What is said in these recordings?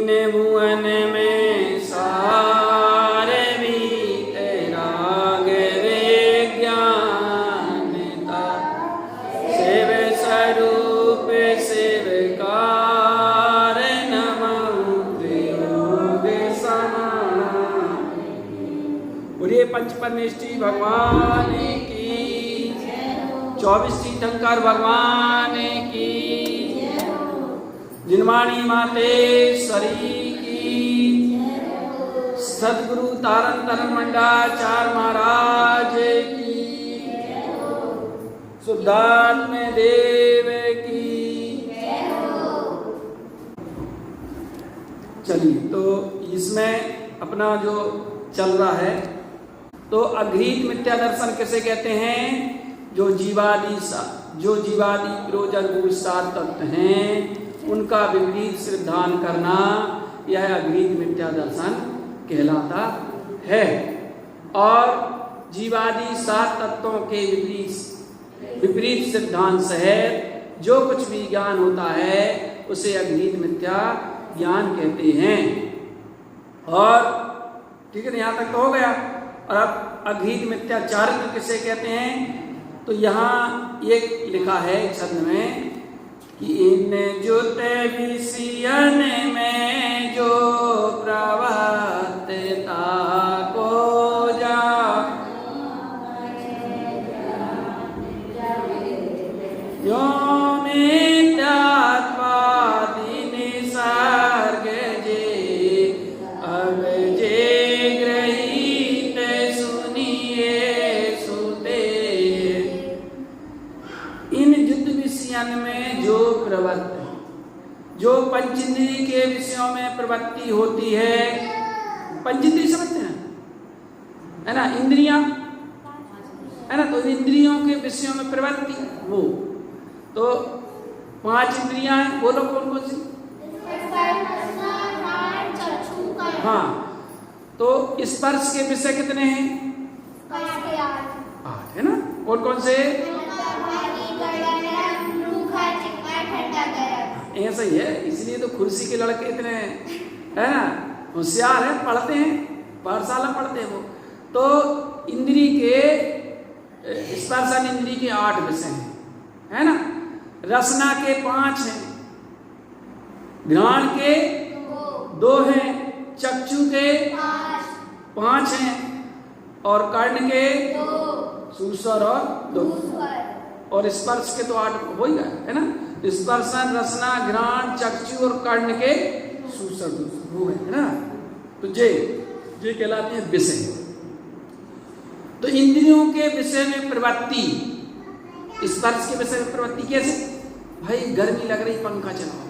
तीन भुवन में सारे भी तेरा रे ज्ञानता शिव स्वरूप शिवकार नमो त्रिलोक समाहि। बोलिए पंच परमेष्ठी भगवान की, 24 तीर्थंकर भगवान की, जिनवाणी मातेश्वरी की, सदगुरु तारण तरण मंडाचार्य महाराज की, शुद्धात्म देव की। चलिए, तो इसमें अपना जो चल रहा है, तो अघृत मिथ्या दर्शन किसे कहते हैं? जो जीवादि प्रोजन गुण सात तत्व हैं उनका विपरीत सिद्धांत करना, यह अघृत मिथ्या दर्शन कहलाता है। और जीवादि सात तत्वों के विपरीत सिद्धांत सहित जो कुछ भी ज्ञान होता है उसे अघृत मिथ्या ज्ञान कहते हैं। और ठीक है, यहाँ तक तो हो गया। और अब अघृत मिथ्या चारित्र किसे कहते हैं? तो यहाँ ये लिखा है छंद में कि इन जुत विषयन में जो प्रवत्ता को जा यो मिथ्यात्वादि निसर्ग जे अब जे ग्रहीत सुनिए सुते। इन जुत विषयन में जो प्रवृत्ति, जो पंचेंद्रिय के विषयों में प्रवृत्ति होती है, पंचेंद्रिय समझते हैं है ना, इंद्रियां है ना, तो इंद्रियों के विषयों में प्रवृत्ति वो तो 5 इंद्रियां हैं, बोलो कौन कौन सी? हाँ, तो स्पर्श के विषय कितने हैं? 8 है ना। कौन कौन से? ऐसा ही है, इसलिए तो कुर्सी के लड़के इतने है ना होशियार है, पढ़ते हैं, पाठशाला पढ़ते हैं वो। तो इंद्री के स्पर्शन इंद्री के 8 विषय हैं, है ना। रसना के 5 हैं, घ्राण के 2 हैं, चक्षु के 5 हैं, और कर्ण के 2, सूसर और 2, और स्पर्श के तो 8 हो ही गए है ना। स्पर्शन, रसना, घ्राण, चक्षु और कर्ण के सूसर हो गए है ना। तो ये कहलाते हैं विषय। तो इंद्रियों के विषय में प्रवृत्ति, स्पर्श के विषय में प्रवृत्ति कैसे? भाई गर्मी लग रही, पंखा चलाओ,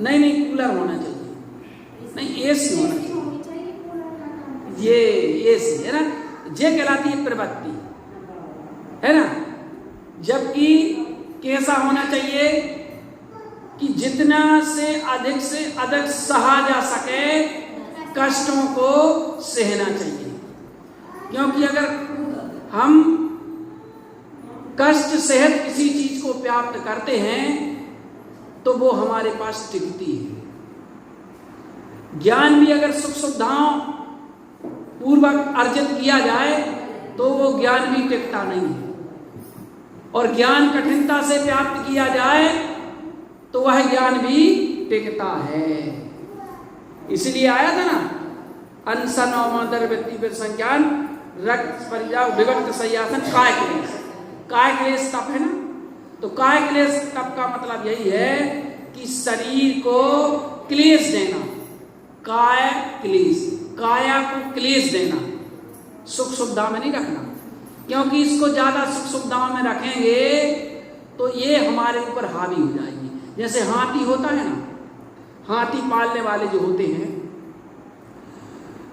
नहीं कूलर होना चाहिए, नहीं एसी होना चाहिए, ये एसी है ना, ये कहलाती है प्रवृत्ति है ना। जबकि कैसा होना चाहिए कि जितना से अधिक सहा जा सके कष्टों को सहना चाहिए। क्योंकि अगर हम कष्ट सहित किसी चीज को प्राप्त करते हैं तो वो हमारे पास टिकती है। ज्ञान भी अगर सुख सुविधाओं पूर्वक अर्जित किया जाए तो वो ज्ञान भी टिकता नहीं है, और ज्ञान कठिनता से प्राप्त किया जाए तो वह ज्ञान भी टिकता है। इसलिए आया था ना, अनशन और मदर व्यक्ति पर संज्ञान रक्त परिजाव विभक्त सयासन काय क्लेश। काय क्लेश तप है ना, तो काय क्लेश तप का मतलब यही है कि शरीर को क्लेश देना, काय क्लेश, काया को क्लेश देना, सुख सुविधा में नहीं रखना। क्योंकि इसको ज्यादा सुख सुविधाओं में रखेंगे तो ये हमारे ऊपर हावी हो जाएगी। जैसे हाथी होता है ना, हाथी पालने वाले जो होते हैं,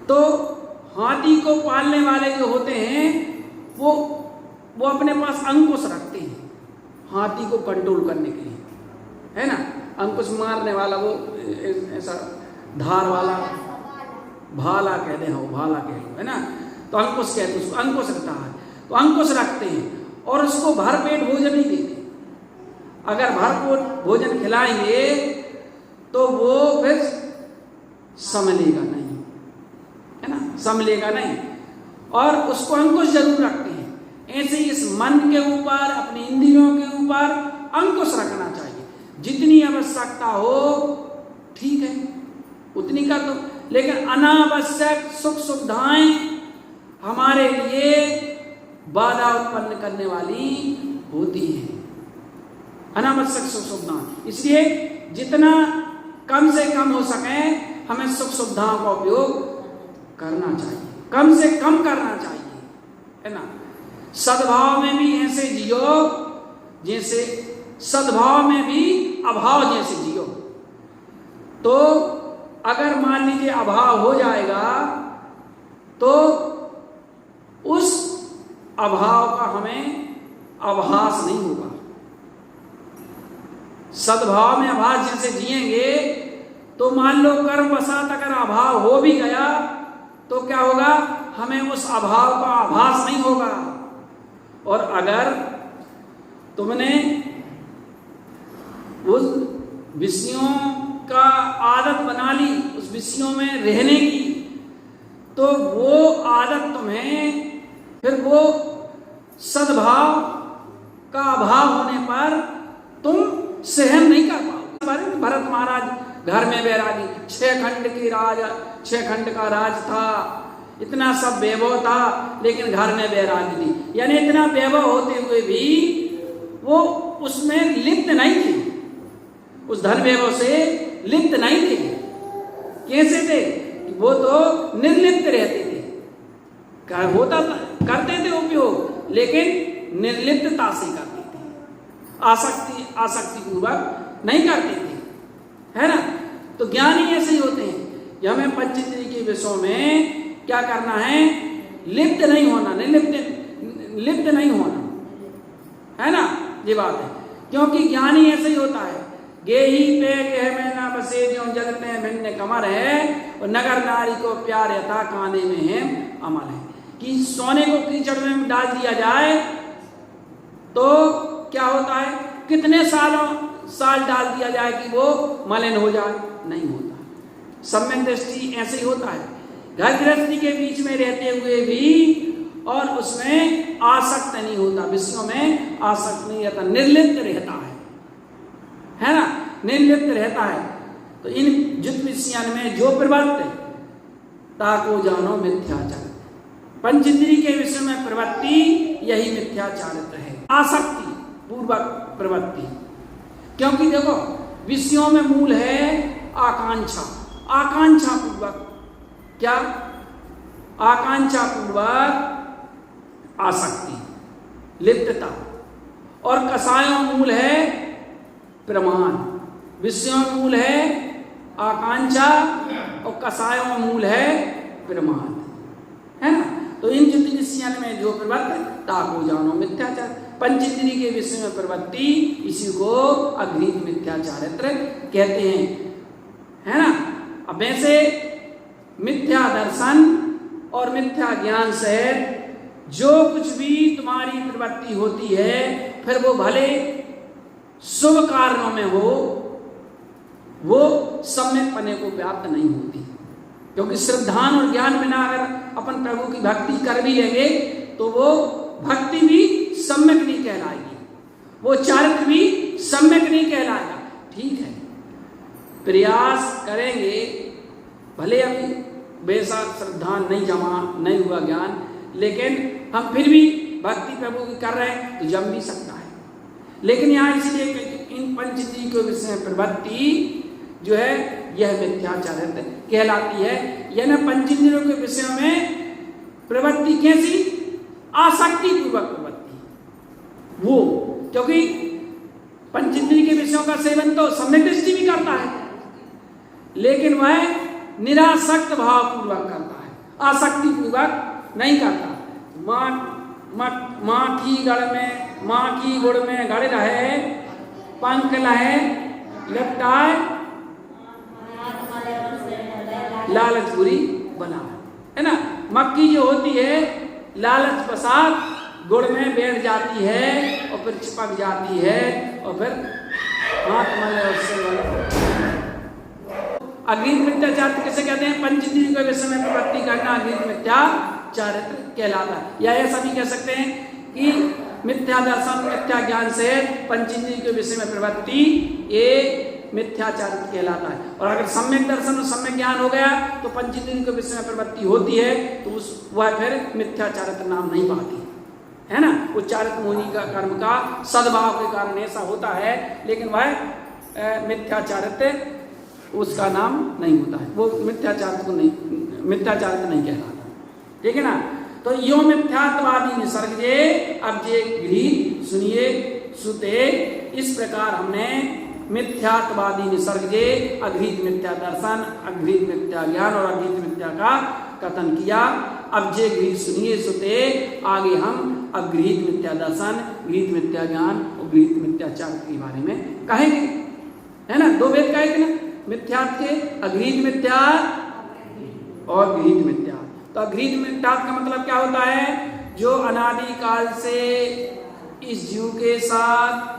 तो हाथी को पालने वाले जो होते हैं वो अपने पास अंकुश रखते हैं हाथी को कंट्रोल करने के लिए, है ना। अंकुश मारने वाला वो ऐसा धार वाला भाला कहते हैं, वो भाला कहते हैं, है ना। तो अंकुश कहते हैं उसको, अंकुश रखता है, तो अंकुश रखते हैं और उसको भरपेट भोजन नहीं देते। अगर भरपेट भोजन खिलाएंगे तो वो फिर संभलेगा नहीं, है ना, संभलेगा नहीं, और उसको अंकुश जरूर रखते हैं। ऐसे ही इस मन के ऊपर, अपनी इंद्रियों के ऊपर अंकुश रखना चाहिए। जितनी आवश्यकता हो ठीक है उतनी कर दो, लेकिन अनावश्यक सुख सुविधाएं हमारे लिए बाधा उत्पन्न करने वाली होती है, अनावश्यक सुख सुविधाएं। इसलिए जितना कम से कम हो सके हमें सुख सुविधाओं का उपयोग करना चाहिए, कम से कम करना चाहिए, है ना। सद्भाव में भी ऐसे जियो जैसे, सद्भाव में भी अभाव जैसे जियो। तो अगर मान लीजिए अभाव हो जाएगा तो उस अभाव का हमें आभास नहीं होगा। सद्भाव में आभास जैसे जिएंगे तो मान लो कर्मवशात अगर अभाव हो भी गया तो क्या होगा, हमें उस अभाव का आभास नहीं होगा। और अगर तुमने उस विषयों का आदत बना ली, उस विषयों में रहने की, तो वो आदत तुम्हें फिर वो सद्भाव का अभाव होने पर तुम सहन नहीं कर पाओगे। भरत महाराज घर में बैरागी, 6 खंड का राज था, इतना सब वैभव था, लेकिन घर में बैरागी थी। यानी इतना वैभव होते हुए भी वो उसमें लिप्त नहीं थी, उस धन वैभव से लिप्त नहीं थे। कैसे थे? वो तो निर्लिप्त रहते थे, करते थे उपयोग, लेकिन निर्लिप्तता से करते थे, आसक्ति पूर्वक नहीं करते थे, है ना। तो ज्ञानी ऐसे ही होते हैं कि हमें पंचेंद्रिय के विषयों में क्या करना है, लिप्त नहीं होना, लिप्त नहीं होना, है ना, ये बात है। क्योंकि ज्ञानी ऐसे ही होता है, गेही पे गेह में ना बसे जो जगत में भिन्न कमर है, और नगर नारी को प्यार यथा काने में है अमल है। कि सोने को कीचड़ में डाल दिया जाए तो क्या होता है, कितने साल डाल दिया जाए कि वो मलिन हो जाए, नहीं होता। सम्यक दृष्टि ऐसे ही होता है, घर गृहस्थी के बीच में रहते हुए भी और उसमें आसक्त नहीं होता, विषयों में आसक्त नहीं रहता, निर्लिप्त रहता है ना, निर्लिप्त रहता है। तो इन जित विषयान में जो प्रवृत्ति ताको जानो मिथ्याचार, पंचेंद्रिय के विषय में प्रवृत्ति यही मिथ्याचारित्र है, आसक्ति पूर्वक प्रवृत्ति। क्योंकि देखो विषयों में मूल है आकांक्षा, आकांक्षा पूर्वक क्या, आकांक्षा पूर्वक आसक्ति, लिप्तता। और कसायों मूल है प्रमाण, विषयों मूल है आकांक्षा और कसायों मूल है प्रमाण, है ना। तो इन ज्योतिषियन में जो प्रवृत्ति ताको जानो मिथ्याचार, पंचेंद्रिय के विषय में प्रवृत्ति, इसी को अघृत मिथ्याचारित्र कहते हैं, है ना। अब वैसे मिथ्या दर्शन और मिथ्या ज्ञान से जो कुछ भी तुम्हारी प्रवृत्ति होती है, फिर वो भले शुभ कार्यों में हो, वो सम्यक पने को व्याप्त नहीं होती। क्योंकि श्रद्धान और ज्ञान बिना अगर अपन प्रभु की भक्ति कर भी लेंगे तो वो भक्ति भी सम्यक नहीं कहलाएगी, वो चारित्र भी सम्यक नहीं कहलाएगा। ठीक है, प्रयास करेंगे, भले अभी वैसा श्रद्धा नहीं हुआ ज्ञान, लेकिन हम फिर भी भक्ति प्रभु की कर रहे हैं तो जम भी सकता है। लेकिन यहाँ इसलिए इन पंचेंद्रिय के विषय में प्रवृत्ति जो है यह मिथ्याचारित्र कहलाती है। यानी पंचेंद्रियों के विषय में प्रवृत्ति कैसी, आसक्ति पूर्वक प्रवृत्ति, वो क्योंकि पंचेंद्रिय के विषयों का सेवन तो सम्यक दृष्टि भी करता है, लेकिन वह निरासक्त भाव पूर्वक करता है, आसक्ति पूर्वक नहीं करता। माँ की गढ़ में, माँ की गुड़ में गड़ रहे, पंख लहे लपटाए, लालच बुरी बना, है ना। मक्खी जो होती है लालच पसार गुड़ में बैठ जाती है और फिर चिपक जाती है और फिर हाथ मले उससे अघृत मिथ्या चारित्र किसे कहते हैं? पंच इंद्रियों के विषय में प्रवृत्ति करना अघृत मिथ्या चारित्र कहलाता है। या ऐसा भी कह सकते हैं कि मिथ्या दर्शन मिथ्या ज्ञान से पंच इंद्रियों के विषय में प्रवृत्ति ये मिथ्या चारित्र कहलाता है। और अगर सम्यक दर्शन और सम्यक ज्ञान हो गया तो पंच इंद्रियों के विषय में प्रवृत्ति होती है तो वह फिर मिथ्या चारित्र नाम नहीं पाती है ना। उस चारित्र मोही का कर्म का सद्भाव के कारण ऐसा होता है, लेकिन वह मिथ्या चारित्र उसका नाम नहीं होता है, वो मिथ्या चारित्र नहीं कहलाता। ठीक है ना। तो यो मिथ्यात्वादी निसर्ग जे अब जे गृहीत सुनिए सुते, इस प्रकार हमने मिथ्यात्वादी निसर्ग जे अघृत मिथ्या दर्शन अघृत मिथ्या ज्ञान और अघृत मिथ्या का कथन किया। अब जे गृहीत सुनिए सुते, आगे हम अघृत मिथ्या दर्शन गृहीत मिथ्या ज्ञान और गृहीत मिथ्याचार के बारे में कहेंगे, है ना। दो भेद कहे थे ना, मिथ्यात् के अघृत मिथ्या और गृहीत मिथ्या। तो अघृत मिथ्यात् का मतलब क्या होता है? जो अनादिकाल से इस जीव के साथ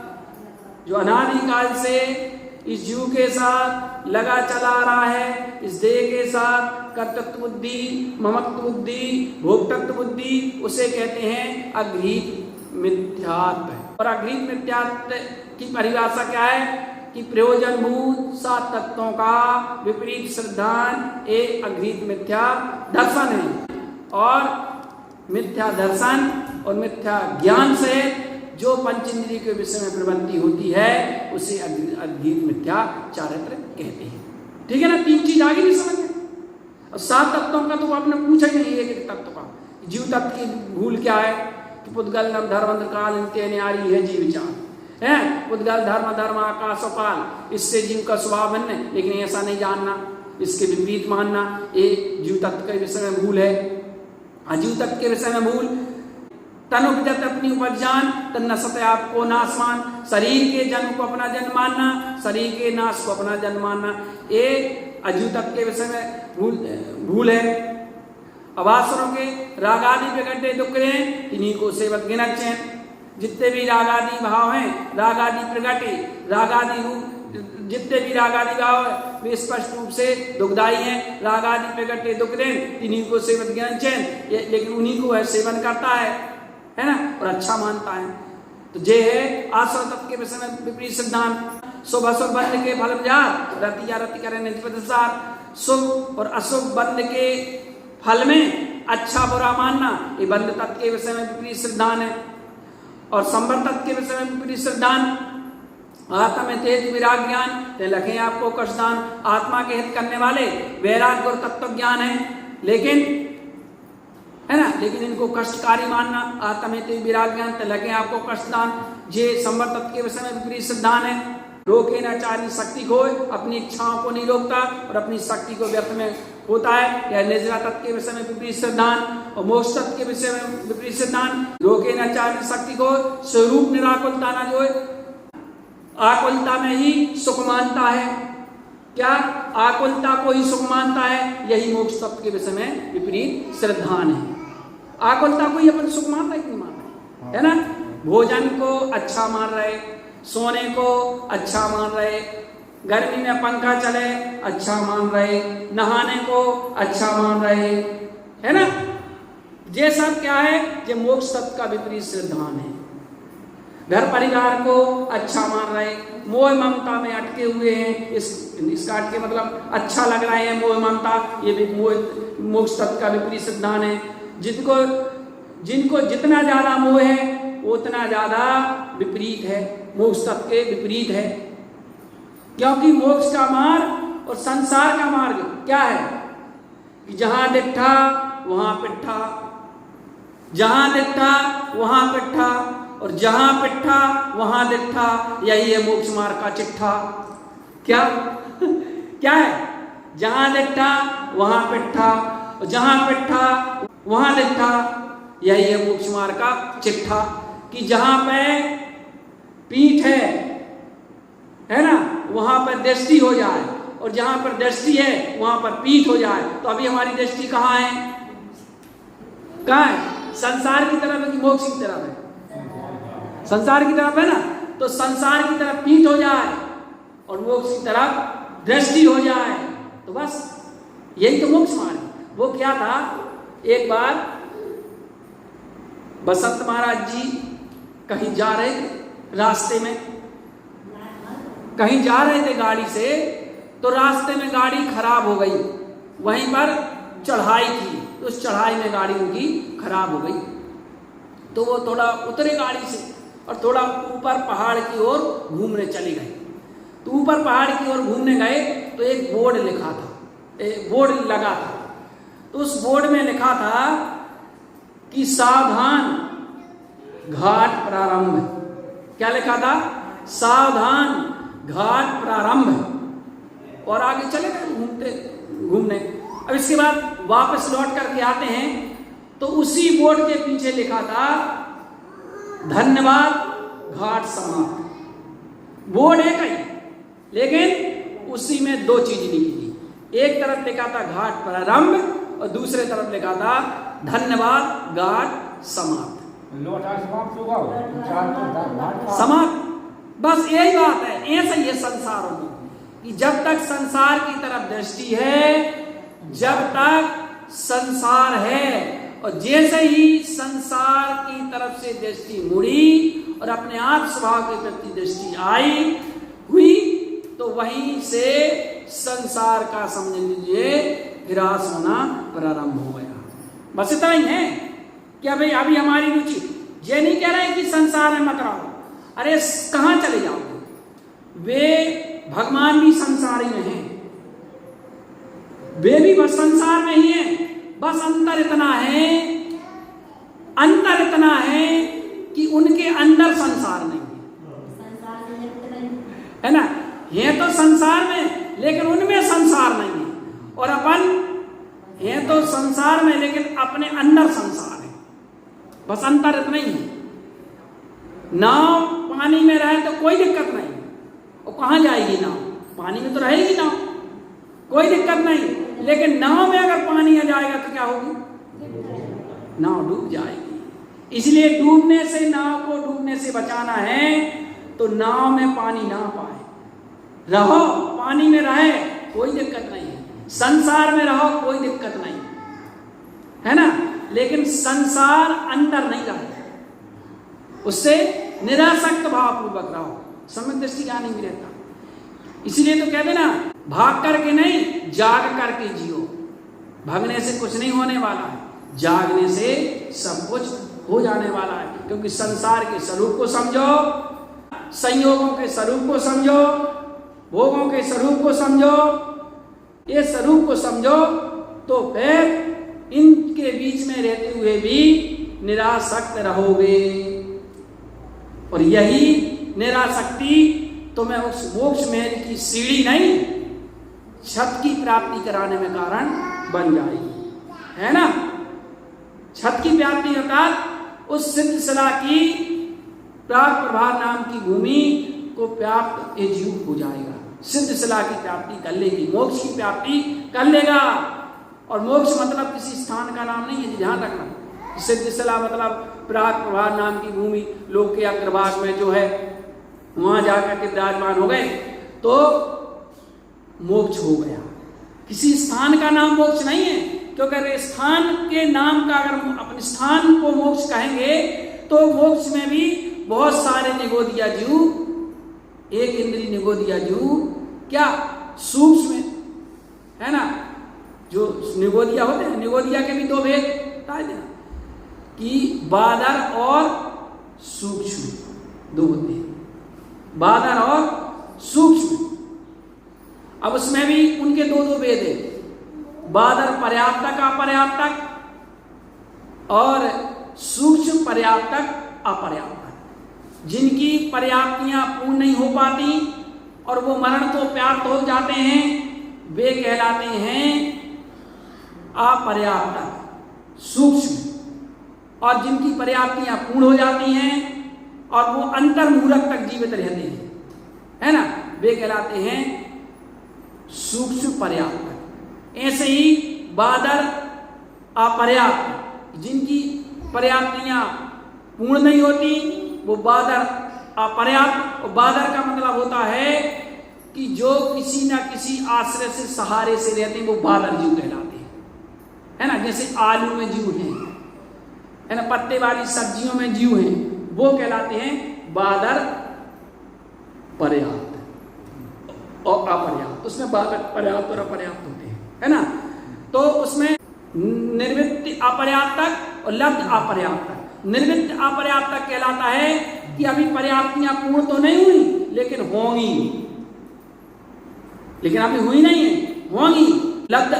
इस जीव के साथ लगा चला रहा है, इस देह के साथ कर्तृत्व बुद्धि ममत्व बुद्धि भोक्तृत्व बुद्धि, उसे कहते हैं अघृत मिथ्यात्। और अघृत मिथ्यात् की परिभाषा क्या है कि प्रयोजनभूत सात तत्वों का विपरीत श्रद्धान एक अघृत मिथ्या दर्शन है। और मिथ्या दर्शन और मिथ्या ज्ञान से जो पंच इंद्रिय के विषय में प्रवृत्ति होती है उसे अघृत मिथ्या चारित्र कहते हैं। ठीक है ना। तीन चीज आगे नहीं समझ में। और सात तत्वों का तो आपने पूछा ही नहीं, एक तत्व का। जीव तत्व की भूल क्या है कि पुद्गल नव धर्म काल इनके न्यारी है जीव विचार है। पुद्गल धर्म आकाश और काल, इससे जीव का स्वभाव भिन्न, लेकिन ऐसा नहीं जानना, इसके विपरीत मानना, ये जीव तत्व के विषय में भूल है। अजीव तत्व के विषय में भूल, तन उपजत अपनी उपजान तन नसत आपको नाशमान, शरीर के जन्म को अपना जन्म मानना, शरीर के नाश को अपना जन्म मानना, ये अजीव तत्व के विषय में भूल है। अवासरों के रागादि प्रकटे दुख हैं, इन्हीं को सेवत गिनत चैन। जितने भी रागादि भाव हैं, रागादि प्रगटे, रागादि रूप जितने भी रागादि भाव है वे स्पष्ट रूप से दुखदायी हैं। रागादि प्रगटे दुख दें, इन्हीं को सेवत गिनत चैन, लेकिन उन्हीं को वह सेवन करता है ना, और अच्छा मानता है। तो जे है आश्रय तत्व के विषय में विपरीत सिद्धांत। शुभ अशुभ बंध के फल जार रति या रति करें निजपदसार। शुभ और अशुभ बंध के फल में अच्छा बुरा मानना, ये बंध तत्व के विषय में विपरीत सिद्धांत है। और संवर तत्व के विषय में विपरीत सिद्धांत। आत्मा तेज विराग ज्ञान ते लखे आपको कष्टदान। आत्मा के हित करने वाले वैराग्य और तत्व ज्ञान है, लेकिन है ना, लेकिन इनको कष्टकारी मानना। आत्मा तेज विराग ज्ञान ते लखे आपको कष्टदान, ये संवर तत्व के विषय में विपरीत सिद्धांत है। रोके न चाहे शक्ति को, अपनी इच्छाओं को नहीं रोकता और अपनी शक्ति को व्यर्थ में होता है। यह निजरा तत्व के विषय में विपरीत सिद्धांत। और मोक्ष तत्व के विषय में विपरीत सिद्धांत। रोके न चाहे शक्ति को, स्वरूप निराकुलता न जो आकुलता में ही सुख मानता है। क्या? आकुलता को ही सुख मानता है। यही मोक्ष तत्व के विषय में विपरीत श्रद्धान है। आकुलता को ही अपन सुख मानता है कि नहीं मानता है ना। भोजन को अच्छा मान रहे, सोने को अच्छा मान रहे, गर्मी में पंखा चले अच्छा मान रहे, नहाने को अच्छा मान रहे, है ना। ये सब क्या है? ये मोक्ष तत्व का विपरीत सिद्धांत है। घर परिवार को अच्छा मान रहे, मोह ममता में अटके हुए हैं। इसका अर्थ के मतलब अच्छा लग रहा है मोह ममता, ये भी मोक्ष तत्व का विपरीत सिद्धांत है। जिनको जितना ज्यादा मोह है उतना ज्यादा विपरीत है, मोक्ष तत्व के विपरीत है। क्योंकि मोक्ष का मार्ग और संसार का मार्ग क्या है कि जहां डिट्ठा वहां पिट्ठा, जहां डिट्ठा वहां पिट्ठा, और जहां पिट्ठा वहां डिट्ठा। यही है मोक्ष मार्ग का चिट्ठा। क्या क्या है? जहां डिट्ठा वहां पिट्ठा, और जहां पिट्ठा वहां डिट्ठा। यही है मोक्ष मार्ग का चिट्ठा कि जहां पे पीठ है ना, वहां पर दृष्टि हो जाए, और जहां पर दृष्टि है वहां पर पीठ हो जाए। तो अभी हमारी दृष्टि कहाँ है? कहाँ है? संसार की तरफ है कि मोक्ष की तरफ है? संसार की तरफ है ना। तो संसार की तरफ पीठ हो जाए और मोक्ष की तरफ दृष्टि हो जाए, तो बस यही तो मोक्ष मार्ग है। वो क्या था, एक बार बसंत महाराज जी कहीं जा रहे थे, रास्ते में कहीं जा रहे थे गाड़ी से, तो रास्ते में गाड़ी खराब हो गई, वहीं पर चढ़ाई थी, उस चढ़ाई में गाड़ी उनकी खराब हो गई। तो वो थोड़ा उतरे गाड़ी से और थोड़ा ऊपर पहाड़ की ओर घूमने चले गए। तो ऊपर पहाड़ की ओर घूमने गए तो एक बोर्ड लिखा था, बोर्ड लगा था। तो उस बोर्ड में लिखा था कि सावधान घाट प्रारंभ है। क्या लिखा था? सावधान घाट प्रारंभ है। और आगे चले गए घूमने। अब इसके बाद वापस लौट करके आते हैं तो उसी बोर्ड के पीछे लिखा था धन्यवाद घाट समाप्त। बोर्ड एक ही, लेकिन उसी में दो चीज लिखी थी। एक तरफ लिखा था घाट प्रारंभ और दूसरे तरफ लिखा था धन्यवाद घाट समाप्त। समाप्त, बस यही बात है। ऐसा ही है संसार में कि जब तक संसार की तरफ दृष्टि है, जब तक संसार है, और जैसे ही संसार की तरफ से दृष्टि मुड़ी और अपने आप स्वभाव के प्रति दृष्टि आई हुई, तो वहीं से संसार का समझ लीजिए ह्रास होना प्रारंभ हो गया। बस इतना ही है कि भाई अभी हमारी रुचि ये नहीं कह रहे कि संसार में मत रहो, अरे कहां चले जाओगे? वे भगवान भी संसार ही में हैं, वे भी बस संसार में ही हैं। बस अंतर इतना है कि उनके अंदर संसार नहीं है ना। ये तो संसार में लेकिन उनमें संसार नहीं है, और अपन ये तो संसार में लेकिन अपने अंदर संसार है। बस अंतर इतना ही है। नाव पानी में रहे तो कोई दिक्कत नहीं, और कहां जाएगी नाव? पानी में तो रहेगी नाव, कोई दिक्कत नहीं। लेकिन नाव में अगर पानी आ जाएगा तो क्या होगी? नाव डूब जाएगी। इसलिए डूबने से, नाव को डूबने से बचाना है तो नाव में पानी ना पाए, रहो पानी में रहे कोई दिक्कत नहीं है, संसार में रहो कोई दिक्कत नहीं है ना। लेकिन संसार अंदर नहीं रहे, उससे निरासक्त भाव पूर्वक रहो, सम्यक दृष्टि ज्ञान नहीं रहता। इसलिए तो कहते ना, भाग करके नहीं जाग करके जियो। भागने से कुछ नहीं होने वाला है, जागने से सब कुछ हो जाने वाला है। क्योंकि संसार के स्वरूप को समझो, संयोगों के स्वरूप को समझो, भोगों के स्वरूप को समझो, ये स्वरूप को समझो तो फिर इनके बीच में रहते हुए भी निरासक्त रहोगे। और यही निरासक्ति तुम्हें उस मोक्ष महल की सीढ़ी नहीं, छत की प्राप्ति कराने में कारण बन जाएगी, है ना। छत की प्राप्ति अर्थात उस सिद्ध सला की प्राग प्रभार नाम की भूमि को प्राप्त ये जीव हो जाएगा। सिद्ध सला की प्राप्ति कर लेगी, मोक्ष की प्राप्ति कर लेगा। और मोक्ष मतलब किसी स्थान का नाम नहीं है, ध्यान रखना। सिद्ध सला मतलब प्राग प्रभार नाम की भूमि, लोक के अग्रभाग में जो है वहां जाकर के विराजमान हो गए तो मोक्ष हो गया। किसी स्थान का नाम मोक्ष नहीं है, क्योंकि अगर स्थान के नाम का अगर अपने स्थान को मोक्ष कहेंगे तो मोक्ष में भी बहुत सारे निगोदिया जीव, एक इंद्रिय निगोदिया जीव क्या सूक्ष्म है ना, जो निगोदिया होते हैं, निगोदिया के भी दो भेद बता देना कि बादर और सूक्ष्म दो होते हैं, बादर और सूक्ष्म। अब उसमें भी उनके दो दो भेद है, बादर पर्याप्तक अपर्याप्तक और सूक्ष्म पर्याप्तक अपर्याप्तक। जिनकी पर्याप्तियां पूर्ण नहीं हो पाती और वो मरण को प्राप्त हो जाते हैं, वे कहलाते हैं अपर्याप्तक सूक्ष्म। और जिनकी पर्याप्तियां पूर्ण हो जाती हैं और वो अंतर्मूलक तक जीवित रहते हैं, है ना, वे कहलाते हैं सूक्ष्म पर्याप्त। ऐसे ही बादर अपर्याप्त, जिनकी पर्याप्तियां पूर्ण नहीं होती वो बादर अपर्याप्त। और बादर का मतलब होता है कि जो किसी ना किसी आश्रय से सहारे से रहते हैं वो बादर जीव कहलाते हैं, है ना। जैसे आलू में जीव हैं, है ना, पत्ते वाली सब्जियों में जीव हैं, वो कहलाते हैं बादर पर्याप्त और अपर्याप्त। उसमें बादर पर्याप्त और अपर्याप्त होते हैं, है ना। तो उसमें निर्वृत्ति अपर्याप्तक और लब्ध अपर्याप्तक। निर्वृत्त अपर्याप्तक कहलाता है कि अभी पर्याप्तियां पूर्ण तो नहीं हुई लेकिन होंगी, लेकिन अभी हुई नहीं है, होंगी। लब्ध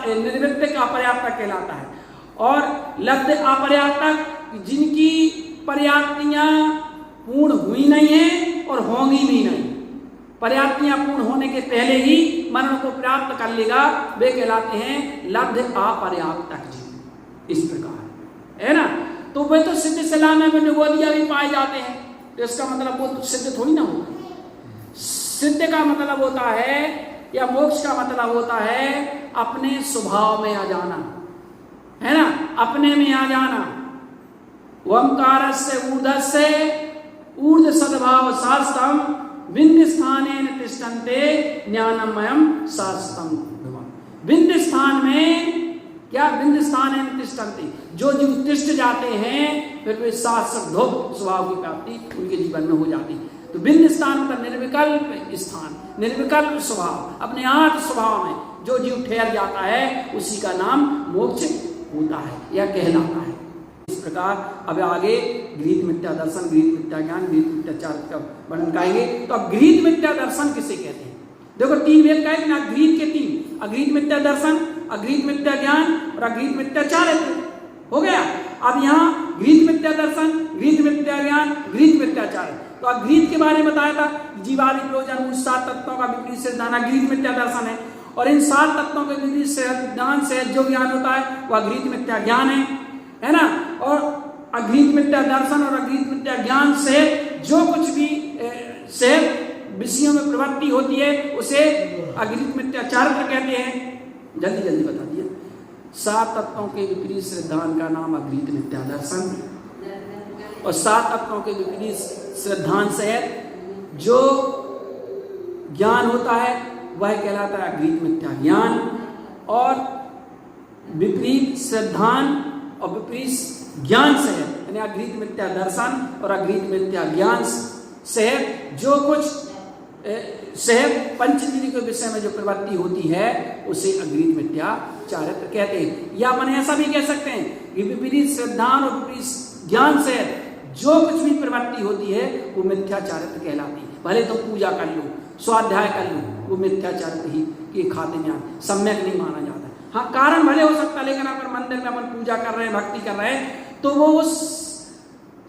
निर्वृत्त अपर्याप्तक कहलाता है। और लब्ध अपर्याप्तक जिनकी पर्याप्तियां पूर्ण हुई नहीं है और होंगी भी नहीं, पर्याप्तियां पूर्ण होने के पहले ही मरण को प्राप्त कर लेगा, वे कहलाते हैं लब्ध अपर्याप्तक जीव। इस प्रकार, है ना। तो वे तो सिद्ध सलाम में निगोदिया भी पाए जाते हैं, तो इसका मतलब वो तो सिद्ध थोड़ी ना होगा। सिद्ध का मतलब होता है, या मोक्ष का मतलब होता है अपने स्वभाव में आ जाना, है ना, अपने में आ जाना। ओंकार से ऊर्धस्य ऊर्ध सद्भाव शास्त्रम बिंद स्थानेन तिष्ठन्ते ज्ञानमयम शास्त्रम। बिंद स्थान में क्या, बिंद स्थानेन तिष्ठन्ते, जो जीव तिष्ठ जाते हैं फिर वे शास्त्र ध्रुव स्वभाव की प्राप्ति उनके जीवन में हो जाती है। तो बिंद स्थान मतलब निर्विकल्प स्थान, निर्विकल्प स्वभाव, अपने आत्म स्वभाव में जो जीव ठहर जाता है उसी का नाम मोक्ष होता है या कहलाता है। इस प्रकार अब आगे गृहीत मिथ्या दर्शन, गृहीत मिथ्या ज्ञान, गृहीत मिथ्याचार का वर्णन करेंगे। तो अब गृहीत मिथ्या दर्शन किसे कहते हैं? देखो तीन भेद का है ना, गृहीत के तीन, अगृहीत मिथ्या दर्शन, अगृहीत मिथ्या ज्ञान और अगृहीत मिथ्याचार हो गया। अब यहाँ गृहीत मिथ्या दर्शन, गृहीत मिथ्या ज्ञान, गृहीत मिथ्याचार। तो अगृहीत के बारे में बताया था, जीवादि प्रयोजन 7 तत्वों का विपरीत सिद्धांत अगृहीत मिथ्या दर्शन है, और इन 7 तत्वों के विपरीत सिद्धांत से जो ज्ञान होता है वह अगृहीत मिथ्या ज्ञान है ना। और अगृहीत मिथ्या दर्शन और अगृहीत मिथ्या ज्ञान से जो कुछ भी से विषयों में प्रवृत्ति होती है उसे अगृहीत मिथ्याचार कहते हैं। जल्दी जल्दी बता दिया। 7 तत्वों के विपरीत सिद्धांत का नाम अगृहीत मिथ्या दर्शन, और 7 तत्वों के विपरीत सिद्धांत से जो ज्ञान होता है वह कहलाता है अगृहीत मिथ्या ज्ञान, और विपरीत सिद्धांत और विपरीत ज्ञान से यानी अगृहीत मिथ्या दर्शन और अगृहीत मिथ्या ज्ञान से जो कुछ से पंचेंद्रिय के विषय में जो प्रवृत्ति होती है उसे अगृहीत मिथ्याचार कहते हैं। या अपन ऐसा भी कह सकते हैं कि विपरीत सिद्धांत और विपरीत ज्ञान से जो कुछ भी प्रवृत्ति होती है वो मिथ्याचारित कहलाती है। भले तो पूजा कर लो, स्वाध्याय कर लो, वो मिथ्याचारित ही के खाते में सम्यक नहीं माना जाता। हाँ कारण भले हो सकता है, लेकिन अगर मंदिर में अपन पूजा कर रहे हैं, भक्ति कर रहे हैं, तो वो उस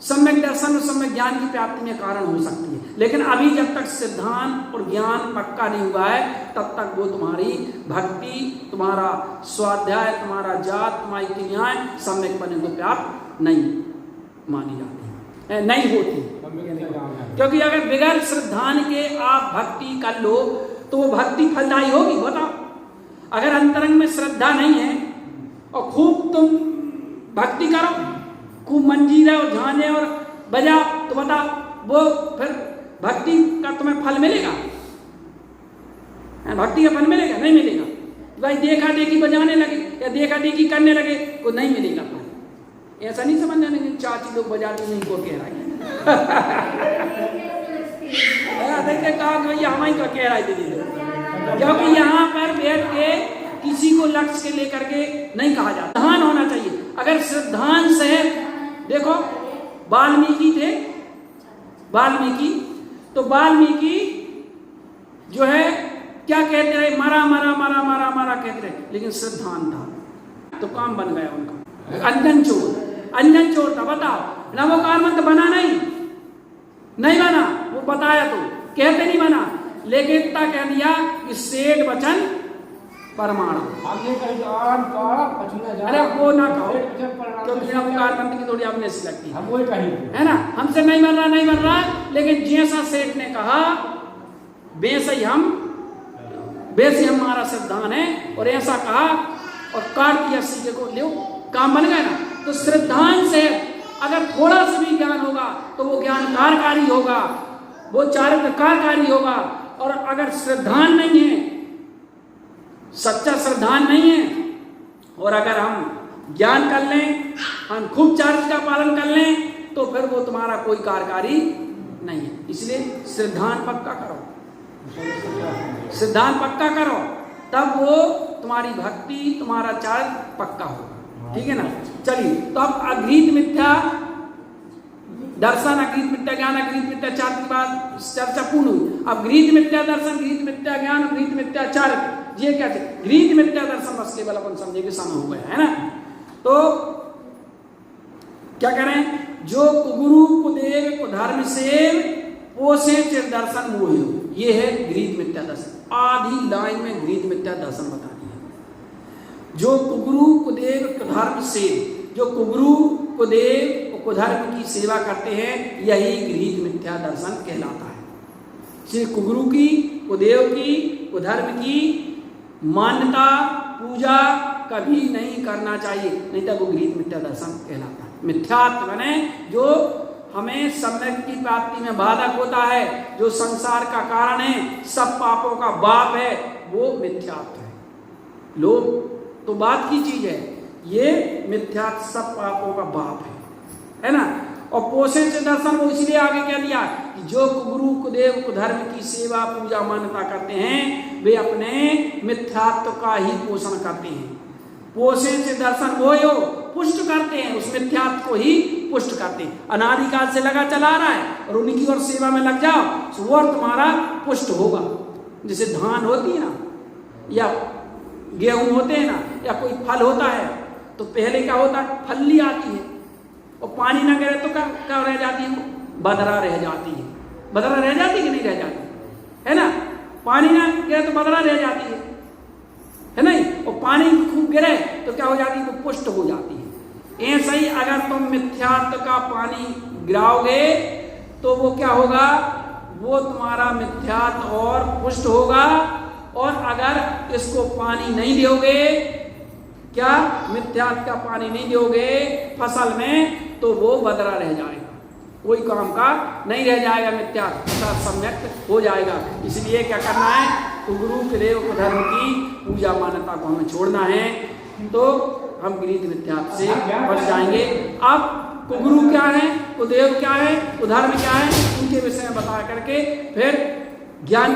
सम्यक दर्शन और सम्यक ज्ञान की प्राप्ति में कारण हो सकती है। लेकिन अभी जब तक सिद्धांत और ज्ञान पक्का नहीं हुआ है तब तक वो तुम्हारी भक्ति, तुम्हारा स्वाध्याय, तुम्हारा जाप, तुम्हारी क्रियाएं सम्यक पने को प्राप्त नहीं मानी जाती, नहीं होती। क्योंकि अगर बिगैर श्रद्धान के आप भक्ति कर लो तो वो भक्ति फलदायी होगी, बताओ। अगर अंतरंग में श्रद्धा नहीं है और खूब तुम भक्ति करो, खूब मंजीरा और झांझे और बजाओ, तो बताओ वो फिर भक्ति का तुम्हें फल मिलेगा? भक्ति का फल मिलेगा? नहीं मिलेगा। भाई देखा देखी बजाने लगे या देखा देखी करने लगे तो नहीं मिलेगा फल। ऐसा नहीं समझना नहीं चाची लोग बजाती नहीं को कह रहा है देखिए कहा हमारी का कह रहा है दीदी, क्योंकि यहाँ पर बैठ के किसी को लक्ष्य के लेकर के नहीं कहा जाता, ध्यान होना चाहिए। अगर श्रद्धान से देखो वाल्मीकि थे, वाल्मीकि तो वाल्मीकि जो है क्या कहते रहे, मरा मरा मरा मरा मरा कहते रहे, लेकिन श्रद्धान था तो काम बन गया उनका। अंजन चोर था, बताओ नवोकार मंत्र बना नहीं बना, वो बताया तो कहते नहीं बना, लेकिन इतना कह दिया कि सेठ वचन परमाणु। अरे वो ना कहो क्योंकि नवोकार मंत्र की थोड़ी अपने से लगती है ना, हमसे नहीं बन रहा, लेकिन जैसा सेठ ने कहा वैसे ही हमारा सिद्धांत है, और ऐसा कहा और काट दिया सीखे को, ले काम बन गया ना। तो श्रद्धांत से अगर थोड़ा सा भी ज्ञान होगा तो वो ज्ञान कारकारी होगा, वो चारित्र कारकारी होगा, और अगर श्रद्धान नहीं है, सच्चा श्रद्धान नहीं है, और अगर हम ज्ञान कर लें, हम खूब चार्ज का पालन कर लें, तो फिर वो तुम्हारा कोई कार्यकारी नहीं है। इसलिए श्रद्धान पक्का करो, श्रद्धान पक्का करो, तब वो तुम्हारी भक्ति, तुम्हारा चार्ज पक्का होगा। ठीक है ना। चलिए, तो अब अगृहीत मिथ्या दर्शन, अगृहीत मिथ्या ज्ञान, अगृहीत मिथ्या चार्ज की बात चर्चा पूर्ण हुई। अब गृहीत मिथ्या दर्शन, गृहीत मिथ्या ज्ञान, गृहीत मिथ्या चार्ज, ये क्या है? गृहीत मिथ्या दर्शन बस केवल अपन समझे कि समय हो गया है ना। तो क्या करें? जो कुगुरु कुदेव कुधर्म सेव पोषे चिर दर्शन मोहियो, ये है गृहीत मिथ्या दर्शन। आधी लाइन में गृहीत मिथ्या दर्शन बता दिया। जो कुगुरु कुदेव कुधर्म सेव, जो कुगुरु कुदेव कुधर्म की सेवा करते हैं, यही गृहीत मिथ्या दर्शन कहलाता है। श्री कुगुरु की, कुदेव की, कुधर्म की मान्यता, पूजा कभी नहीं करना चाहिए, नहीं तो वो गृहीत मिथ्या दर्शन कहलाता है। मिथ्यात्व बने जो हमें सम्यक की प्राप्ति में बाधक होता है, जो संसार का कारण है, सब पापों का बाप है, वो मिथ्यात्व है। लोग तो बात की चीज है, ये मिथ्यात्व सब पापों का बाप है ना। और पोषण से दर्शन को इसलिए आगे क्या दिया कि जो कुगुरु कुदेव कुधर्म की सेवा पूजा मान्यता करते हैं, वे अपने मिथ्यात्व का ही पोषण करते हैं। पोषण से दर्शन वो पुष्ट करते हैं, उस मिथ्यात्व को ही पुष्ट करते हैं। अनादिकाल से लगा चला रहा है और उन्हीं की ओर सेवा में लग जाओ तो वो तुम्हारा पुष्ट होगा। जैसे धान होती है ना, या गेहूं होते हैं ना, या कोई फल होता है, तो पहले क्या होता है? फल्ली आती है, और पानी ना गिरे तो क्या रह जाती है? बदरा रह जाती है। बदरा रह जाती है कि नहीं रह जाती है ना। पानी ना गिरे तो बदरा रह जाती है नहीं। और पानी खूब गिरे तो क्या हो जाती है? वो पुष्ट हो जाती है। ऐसा ही अगर तुम मिथ्यात्व का पानी गिराओगे तो वो क्या होगा? वो तुम्हारा मिथ्यात्व और पुष्ट होगा। और अगर इसको पानी नहीं दोगे, क्या मिथ्यात्व का पानी नहीं दोगे फसल में, तो वो बदरा रह जाएगा, कोई काम का नहीं रह जाएगा, मिथ्यात्व सम्यक हो जाएगा। इसलिए क्या करना है? कुगुरु कुदेव कुधर्म की पूजा मान्यता को हमें छोड़ना है, तो हम गृहीत मिथ्यात्व से बच जाएंगे। अब कुगुरु क्या है, कुदेव क्या है, कुधर्म क्या है, उनके विषय में बता करके फिर ज्ञान